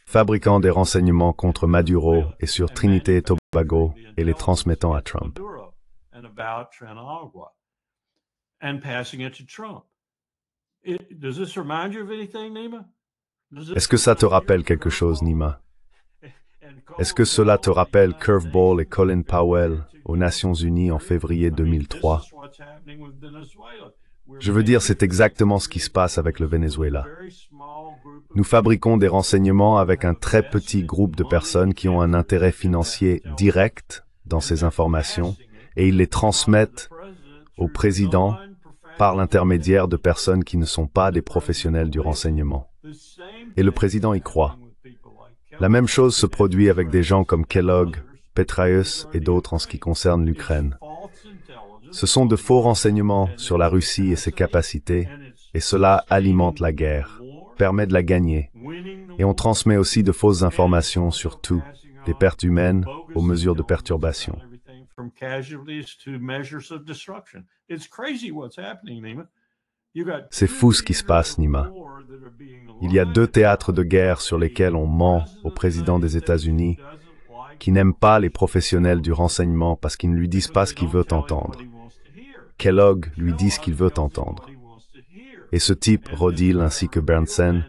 fabriquant des renseignements contre Maduro et sur Trinité et Tobago et les transmettant à Trump. Est-ce que ça te rappelle quelque chose, Nima? Est-ce que cela te rappelle Curveball et Colin Powell aux Nations Unies en février 2003? Je veux dire, c'est exactement ce qui se passe avec le Venezuela. Nous fabriquons des renseignements avec un très petit groupe de personnes qui ont un intérêt financier direct dans ces informations et ils les transmettent au président par l'intermédiaire de personnes qui ne sont pas des professionnels du renseignement. Et le président y croit. La même chose se produit avec des gens comme Kellogg, Petraeus et d'autres en ce qui concerne l'Ukraine. Ce sont de faux renseignements sur la Russie et ses capacités, et cela alimente la guerre, permet de la gagner. Et on transmet aussi de fausses informations sur tout, des pertes humaines aux mesures de perturbation. C'est fou ce qui se passe, Nima. Il y a 2 théâtres de guerre sur lesquels on ment au président des États-Unis, qui n'aime pas les professionnels du renseignement parce qu'ils ne lui disent pas ce qu'il veut entendre. Kellogg lui dit ce qu'il veut entendre. Et ce type, Rodil ainsi que Berntsen,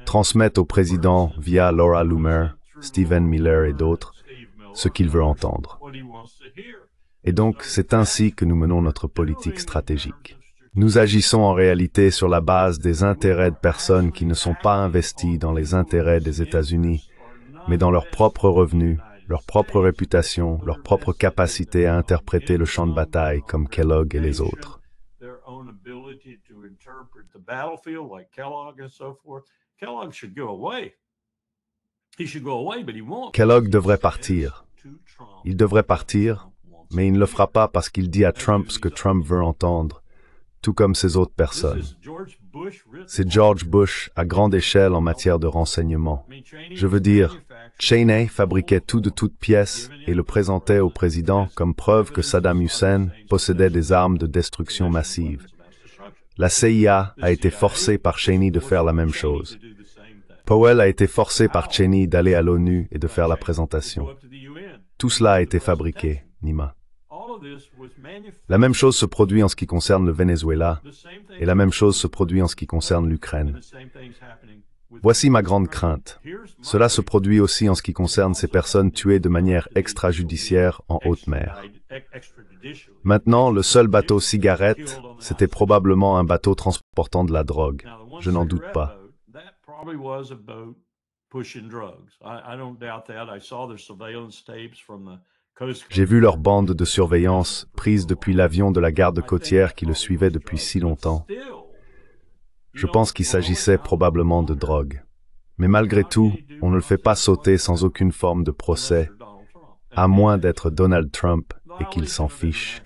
transmettent au président via Laura Loomer, Stephen Miller et d'autres, ce qu'il veut entendre. Et donc, c'est ainsi que nous menons notre politique stratégique. Nous agissons en réalité sur la base des intérêts de personnes qui ne sont pas investies dans les intérêts des États-Unis, mais dans leurs propres revenus, leur propre réputation, leur propre capacité à interpréter le champ de bataille comme Kellogg et les autres. Kellogg devrait partir. Il devrait partir, mais il ne le fera pas parce qu'il dit à Trump ce que Trump veut entendre, tout comme ces autres personnes. C'est George Bush à grande échelle en matière de renseignement. Je veux dire, Cheney fabriquait tout de toutes pièces et le présentait au président comme preuve que Saddam Hussein possédait des armes de destruction massive. La CIA a été forcée par Cheney de faire la même chose. Powell a été forcé par Cheney d'aller à l'ONU et de faire la présentation. Tout cela a été fabriqué, Nima. La même chose se produit en ce qui concerne le Venezuela, et la même chose se produit en ce qui concerne l'Ukraine. Voici ma grande crainte. Cela se produit aussi en ce qui concerne ces personnes tuées de manière extrajudiciaire en haute mer. Maintenant, le seul bateau cigarette, c'était probablement un bateau transportant de la drogue. Je n'en doute pas. J'ai vu leur bande de surveillance prise depuis l'avion de la garde côtière qui le suivait depuis si longtemps. Je pense qu'il s'agissait probablement de drogue. Mais malgré tout, on ne le fait pas sauter sans aucune forme de procès, à moins d'être Donald Trump et qu'il s'en fiche.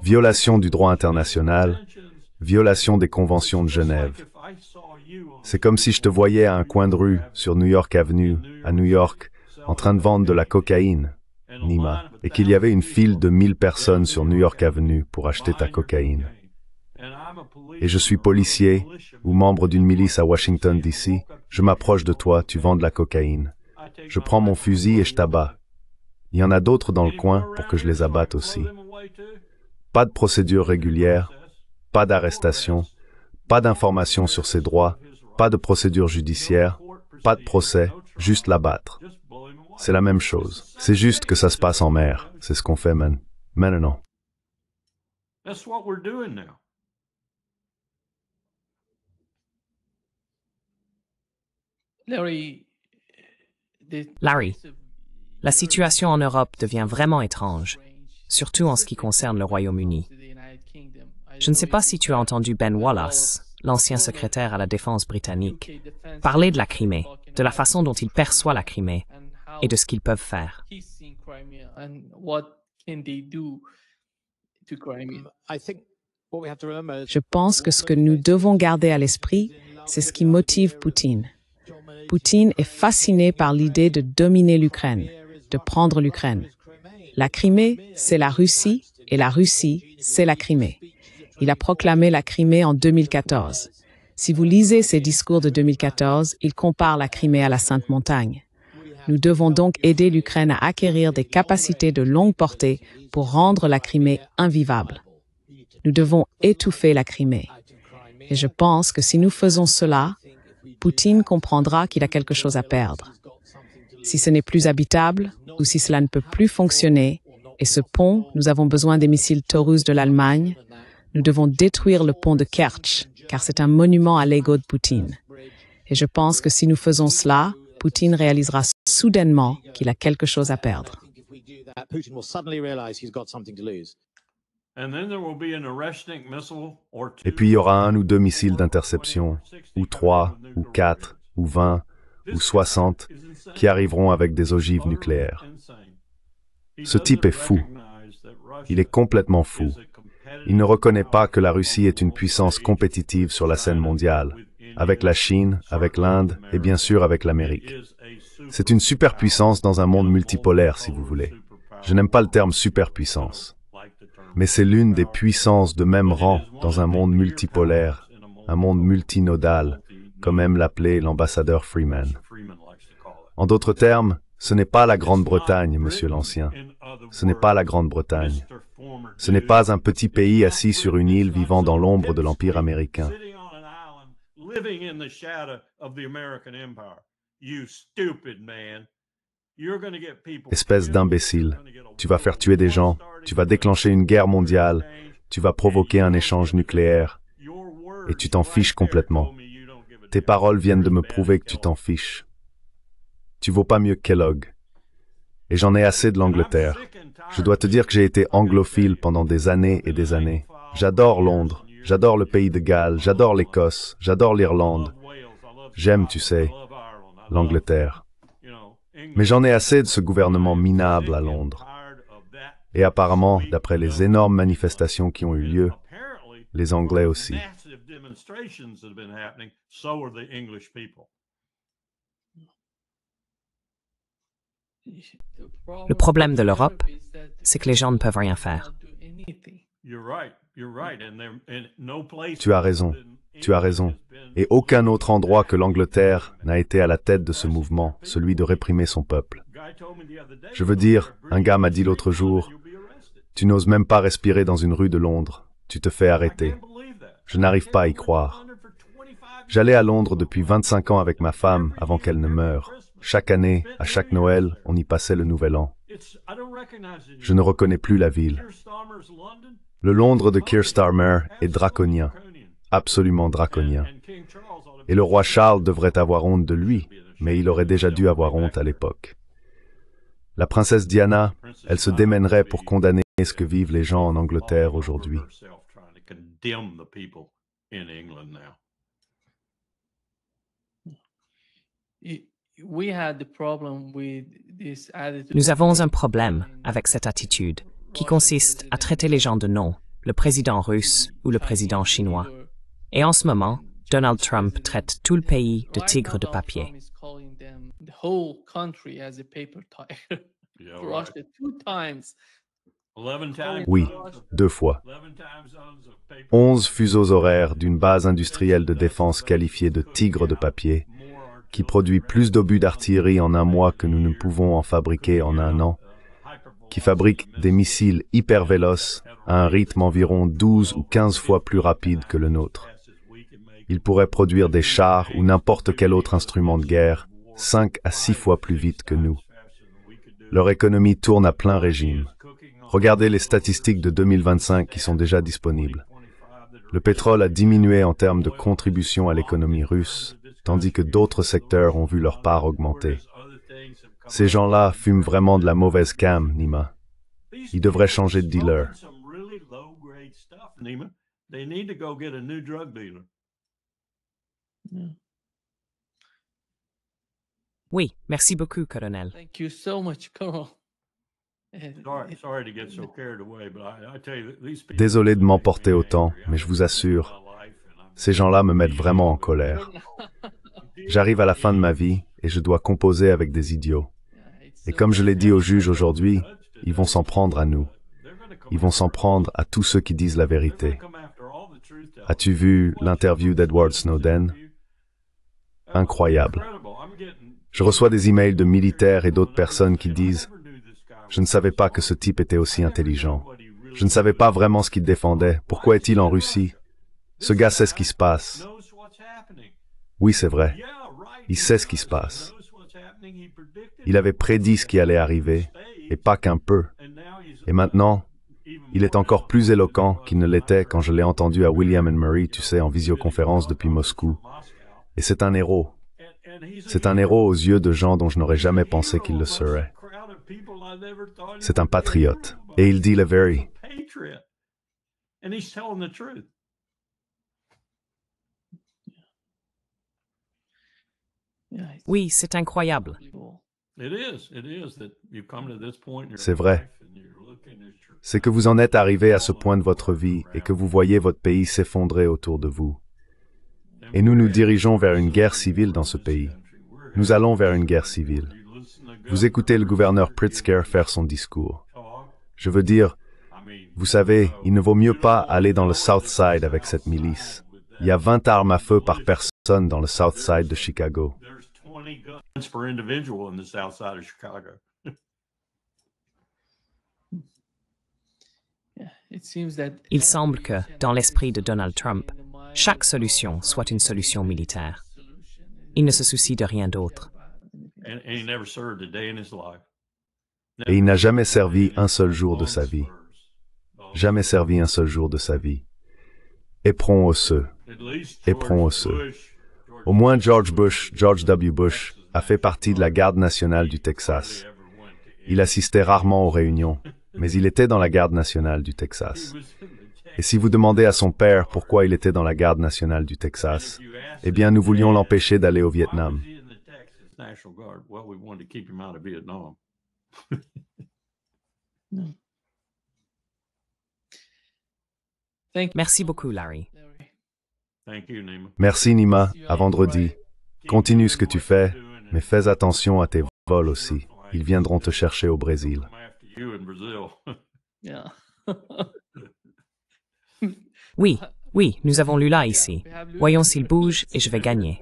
Violation du droit international, violation des conventions de Genève. C'est comme si je te voyais à un coin de rue, sur New York Avenue, à New York, en train de vendre de la cocaïne, Nima, et qu'il y avait une file de 1000 personnes sur New York Avenue pour acheter ta cocaïne. Et je suis policier ou membre d'une milice à Washington, D.C., je m'approche de toi, tu vends de la cocaïne. Je prends mon fusil et je t'abats. Il y en a d'autres dans le coin pour que je les abatte aussi. Pas de procédure régulière, pas d'arrestation, pas d'information sur ses droits, pas de procédure judiciaire, pas de procès, juste l'abattre. C'est la même chose. C'est juste que ça se passe en mer. C'est ce qu'on fait maintenant. Larry, la situation en Europe devient vraiment étrange, surtout en ce qui concerne le Royaume-Uni. Je ne sais pas si tu as entendu Ben Wallace, l'ancien secrétaire à la défense britannique, parler de la Crimée, de la façon dont il perçoit la Crimée et de ce qu'ils peuvent faire. Je pense que ce que nous devons garder à l'esprit, c'est ce qui motive Poutine. Poutine est fasciné par l'idée de dominer l'Ukraine, de prendre l'Ukraine. La Crimée, c'est la Russie, et la Russie, c'est la Crimée. Il a proclamé la Crimée en 2014. Si vous lisez ses discours de 2014, il compare la Crimée à la Sainte Montagne. Nous devons donc aider l'Ukraine à acquérir des capacités de longue portée pour rendre la Crimée invivable. Nous devons étouffer la Crimée. Et je pense que si nous faisons cela, Poutine comprendra qu'il a quelque chose à perdre. Si ce n'est plus habitable, ou si cela ne peut plus fonctionner, et ce pont, nous avons besoin des missiles Taurus de l'Allemagne, nous devons détruire le pont de Kerch, car c'est un monument à l'ego de Poutine. Et je pense que si nous faisons cela, Poutine réalisera soudainement qu'il a quelque chose à perdre. Et puis il y aura 1 ou 2 missiles d'interception, ou 3, ou 4, ou 20, ou 60, qui arriveront avec des ogives nucléaires. Ce type est fou. Il est complètement fou. Il ne reconnaît pas que la Russie est une puissance compétitive sur la scène mondiale, avec la Chine, avec l'Inde et bien sûr avec l'Amérique. C'est une superpuissance dans un monde multipolaire, si vous voulez. Je n'aime pas le terme superpuissance. Mais c'est l'une des puissances de même rang dans un monde multipolaire, un monde multinodal, comme aime l'appeler l'ambassadeur Freeman. En d'autres termes, ce n'est pas la Grande-Bretagne, monsieur l'Ancien. Ce n'est pas la Grande-Bretagne. Ce n'est pas un petit pays assis sur une île vivant dans l'ombre de l'Empire américain. Espèce d'imbécile, tu vas faire tuer des gens, tu vas déclencher une guerre mondiale, tu vas provoquer un échange nucléaire, et tu t'en fiches complètement. Tes paroles viennent de me prouver que tu t'en fiches. Tu vaux pas mieux que Kellogg. Et j'en ai assez de l'Angleterre. Je dois te dire que j'ai été anglophile pendant des années et des années. J'adore Londres, j'adore le pays de Galles, j'adore l'Écosse, j'adore l'Irlande. J'aime, tu sais, l'Angleterre. Mais j'en ai assez de ce gouvernement minable à Londres. Et apparemment, d'après les énormes manifestations qui ont eu lieu, les Anglais aussi. Le problème de l'Europe, c'est que les gens ne peuvent rien faire. Tu as raison, tu as raison. Et aucun autre endroit que l'Angleterre n'a été à la tête de ce mouvement, celui de réprimer son peuple. Je veux dire, un gars m'a dit l'autre jour, « Tu n'oses même pas respirer dans une rue de Londres, tu te fais arrêter. » Je n'arrive pas à y croire. J'allais à Londres depuis 25 ans avec ma femme avant qu'elle ne meure. Chaque année, à chaque Noël, on y passait le Nouvel An. Je ne reconnais plus la ville. Le Londres de Keir Starmer est draconien, absolument draconien. Et le roi Charles devrait avoir honte de lui, mais il aurait déjà dû avoir honte à l'époque. La princesse Diana, elle se démènerait pour condamner ce que vivent les gens en Angleterre aujourd'hui. Nous avons un problème avec cette attitude, qui consiste à traiter les gens de nom, le président russe ou le président chinois. Et en ce moment, Donald Trump traite tout le pays de tigre de papier. Oui, 2 fois. 11 fuseaux horaires d'une base industrielle de défense qualifiée de tigre de papier, qui produit plus d'obus d'artillerie en un mois que nous ne pouvons en fabriquer en un an, qui fabrique des missiles hyper véloces à un rythme environ 12 ou 15 fois plus rapide que le nôtre. Il pourrait produire des chars ou n'importe quel autre instrument de guerre 5 à 6 fois plus vite que nous. Leur économie tourne à plein régime. Regardez les statistiques de 2025 qui sont déjà disponibles. Le pétrole a diminué en termes de contribution à l'économie russe, tandis que d'autres secteurs ont vu leur part augmenter. Ces gens-là fument vraiment de la mauvaise cam, Nima. Ils devraient changer de dealer. Oui, merci beaucoup, colonel. Thank you so much, Colonel. Désolé de m'emporter autant, mais je vous assure, ces gens-là me mettent vraiment en colère. J'arrive à la fin de ma vie et je dois composer avec des idiots. Et comme je l'ai dit au juge aujourd'hui, ils vont s'en prendre à nous. Ils vont s'en prendre à tous ceux qui disent la vérité. As-tu vu l'interview d'Edward Snowden? Incroyable. Je reçois des emails de militaires et d'autres personnes qui disent « Je ne savais pas que ce type était aussi intelligent. Je ne savais pas vraiment ce qu'il défendait. Pourquoi est-il en Russie? Ce gars sait ce qui se passe. » Oui, c'est vrai. Il sait ce qui se passe. Il avait prédit ce qui allait arriver, et pas qu'un peu. Et maintenant, il est encore plus éloquent qu'il ne l'était quand je l'ai entendu à William & Mary, tu sais, en visioconférence depuis Moscou. Et c'est un héros. C'est un héros aux yeux de gens dont je n'aurais jamais pensé qu'il le serait. C'est un patriote. Et il dit le very. Oui, c'est incroyable. C'est vrai. C'est que vous en êtes arrivé à ce point de votre vie et que vous voyez votre pays s'effondrer autour de vous. Et nous nous dirigeons vers une guerre civile dans ce pays. Nous allons vers une guerre civile. Vous écoutez le gouverneur Pritzker faire son discours. Je veux dire, vous savez, il ne vaut mieux pas aller dans le South Side avec cette milice. Il y a 20 armes à feu par personne dans le South Side de Chicago. Il semble que, dans l'esprit de Donald Trump, chaque solution soit une solution militaire. Il ne se soucie de rien d'autre. Et il n'a jamais servi un seul jour de sa vie. Jamais servi un seul jour de sa vie. Éperon osseux. Éperon osseux. Au moins George W. Bush, a fait partie de la Garde nationale du Texas. Il assistait rarement aux réunions, mais il était dans la Garde nationale du Texas. Et si vous demandez à son père pourquoi il était dans la Garde nationale du Texas, eh bien nous voulions l'empêcher d'aller au Vietnam. Merci beaucoup, Larry. Merci Nima, à vendredi. Continue ce que tu fais, mais fais attention à tes vols aussi. Ils viendront te chercher au Brésil. Yeah. Oui, oui, nous avons Lula ici. Voyons s'il bouge et je vais gagner.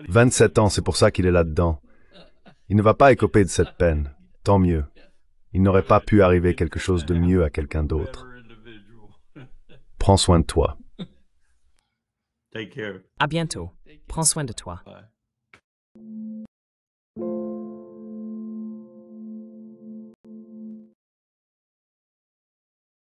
27 ans, c'est pour ça qu'il est là-dedans. Il ne va pas écoper de cette peine. Tant mieux. Il n'aurait pas pu arriver quelque chose de mieux à quelqu'un d'autre. Prends soin de toi. À bientôt. Prends soin de toi.